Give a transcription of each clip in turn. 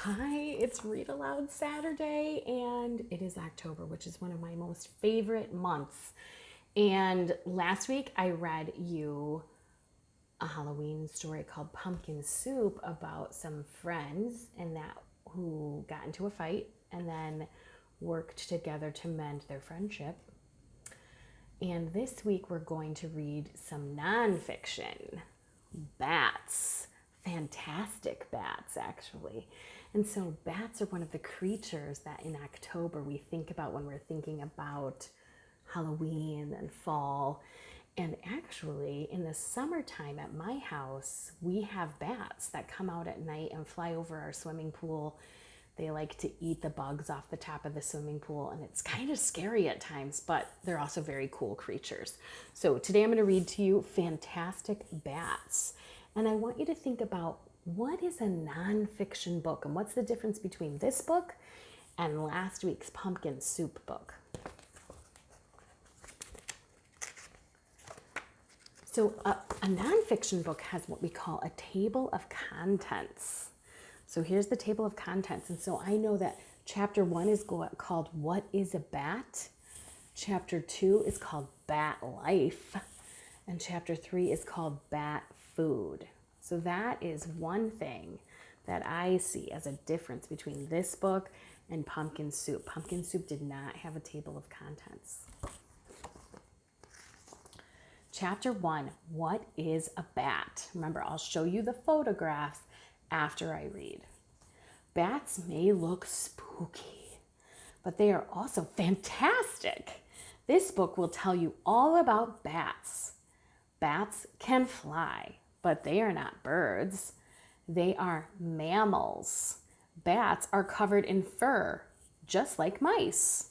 Hi, it's Read Aloud Saturday, and it is October, which is one of my most favorite months. And last week I read you a Halloween story called Pumpkin Soup about some friends and that who got into a fight and then worked together to mend their friendship. And this week we're going to read some nonfiction. Bats. Fantastic bats, actually. And so bats are one of the creatures that in October we think about when we're thinking about Halloween and fall. And actually, in the summertime at my house, we have bats that come out at night and fly over our swimming pool. They like to eat the bugs off the top of the swimming pool, and it's kind of scary at times, but they're also very cool creatures. So today I'm going to read to you Fantastic Bats. And I want you to think about what is a nonfiction book and what's the difference between this book and last week's Pumpkin Soup book. So a nonfiction book has what we call a table of contents. So here's the table of contents. And so I know that chapter 1 is called What is a Bat? Chapter 2 is called Bat Life. And chapter 3 is called Bat Food. So that is one thing that I see as a difference between this book and Pumpkin Soup. Pumpkin Soup did not have a table of contents. Chapter 1, What is a Bat? Remember, I'll show you the photographs after I read. Bats may look spooky, but they are also fantastic. This book will tell you all about bats. Bats can fly, but they are not birds. They are mammals. Bats are covered in fur, just like mice.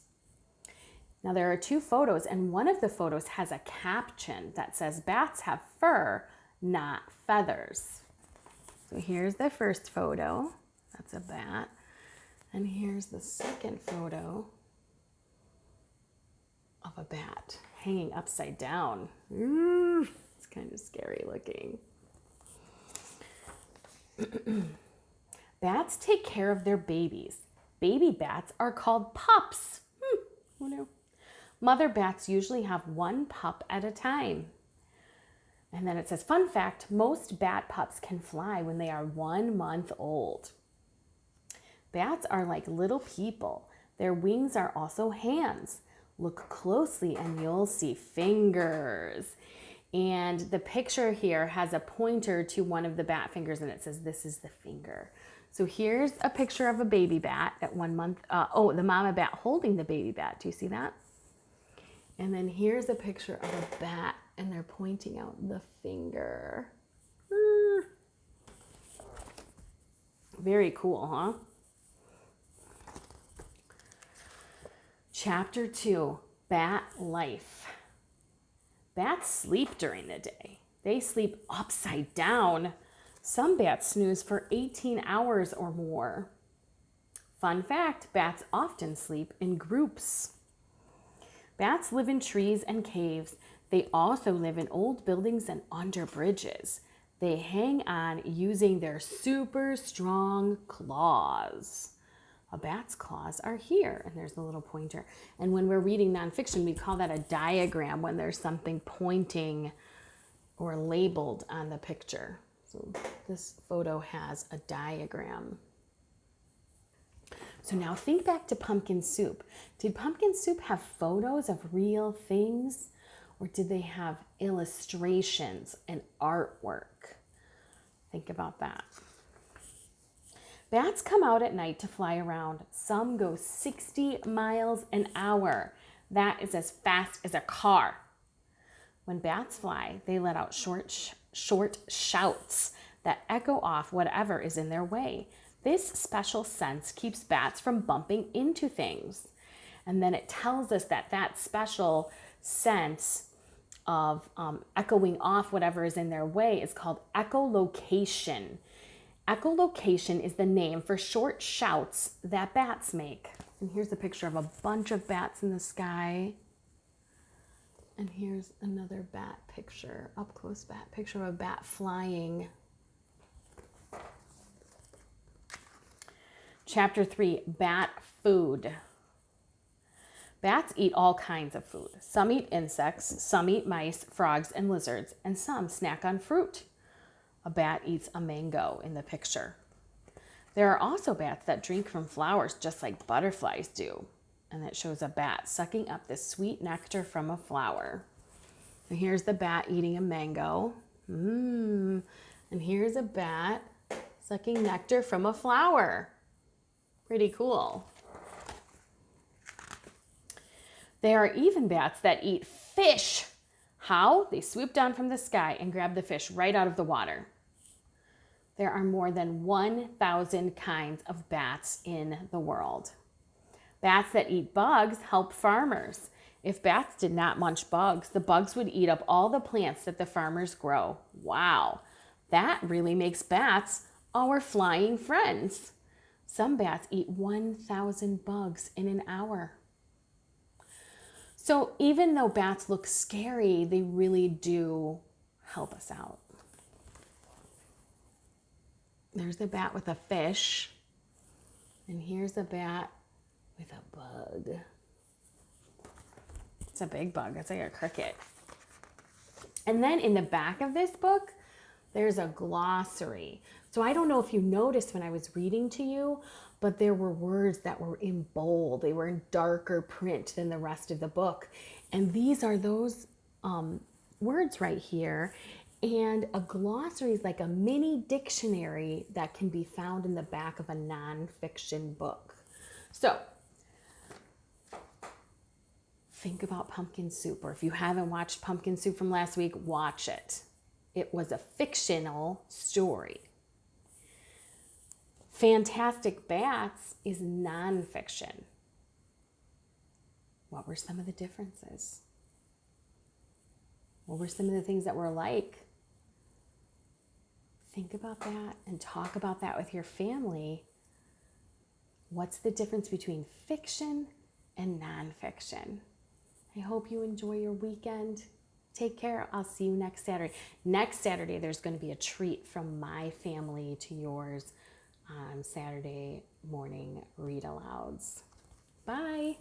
Now there are 2 photos, and one of the photos has a caption that says, "Bats have fur, not feathers." So here's the first photo. That's a bat. And here's the second photo of a bat hanging upside down. Ooh, it's kind of scary looking. Bats take care of their babies. Baby bats are called pups. Who knew? Mother bats usually have 1 pup at a time. And then it says, fun fact, most bat pups can fly when they are 1 month old. Bats are like little people. Their wings are also hands. Look closely and you'll see fingers. And the picture here has a pointer to one of the bat fingers and it says, this is the finger. So here's a picture of a baby bat at 1 month. The mama bat holding the baby bat. Do you see that? And then here's a picture of a bat and they're pointing out the finger. Very cool, huh? Chapter 2, Bat Life. Bats sleep during the day. They sleep upside down. Some bats snooze for 18 hours or more. Fun fact, bats often sleep in groups. Bats live in trees and caves. They also live in old buildings and under bridges. They hang on using their super strong claws. A bat's claws are here, and there's the little pointer. And when we're reading nonfiction, we call that a diagram when there's something pointing or labeled on the picture. So this photo has a diagram. So now think back to Pumpkin Soup. Did Pumpkin Soup have photos of real things, or did they have illustrations and artwork? Think about that. Bats come out at night to fly around. Some go 60 miles an hour. That is as fast as a car. When bats fly, they let out short shouts that echo off whatever is in their way. This special sense keeps bats from bumping into things. And then it tells us that that special sense of echoing off whatever is in their way is called echolocation. Echolocation is the name for short shouts that bats make. And here's a picture of a bunch of bats in the sky. And here's another bat picture, up close bat picture of a bat flying. Chapter 3, Bat Food. Bats eat all kinds of food. Some eat insects, some eat mice, frogs, and lizards, and some snack on fruit. A bat eats a mango in the picture. There are also bats that drink from flowers just like butterflies do. And it shows a bat sucking up the sweet nectar from a flower. And here's the bat eating a mango. And here's a bat sucking nectar from a flower. Pretty cool. There are even bats that eat fish. How? They swoop down from the sky and grab the fish right out of the water. There are more than 1,000 kinds of bats in the world. Bats that eat bugs help farmers. If bats did not munch bugs, the bugs would eat up all the plants that the farmers grow. Wow, that really makes bats our flying friends. Some bats eat 1,000 bugs in an hour. So even though bats look scary, they really do help us out. There's a bat with a fish, and here's a bat with a bug. It's a big bug. It's like a cricket. And then in the back of this book, there's a glossary. So I don't know if you noticed when I was reading to you, but there were words that were in bold. They were in darker print than the rest of the book. And these are those words right here. And a glossary is like a mini dictionary that can be found in the back of a nonfiction book. So think about pumpkin soup, or if you haven't watched Pumpkin Soup from last week, watch it. It was a fictional story. Fantastic Bats is nonfiction. What were some of the differences? What were some of the things that were alike? Think about that and talk about that with your family. What's the difference between fiction and nonfiction? I hope you enjoy your weekend. Take care. I'll see you next Saturday. Next Saturday, there's going to be a treat from my family to yours on Saturday morning read alouds. Bye.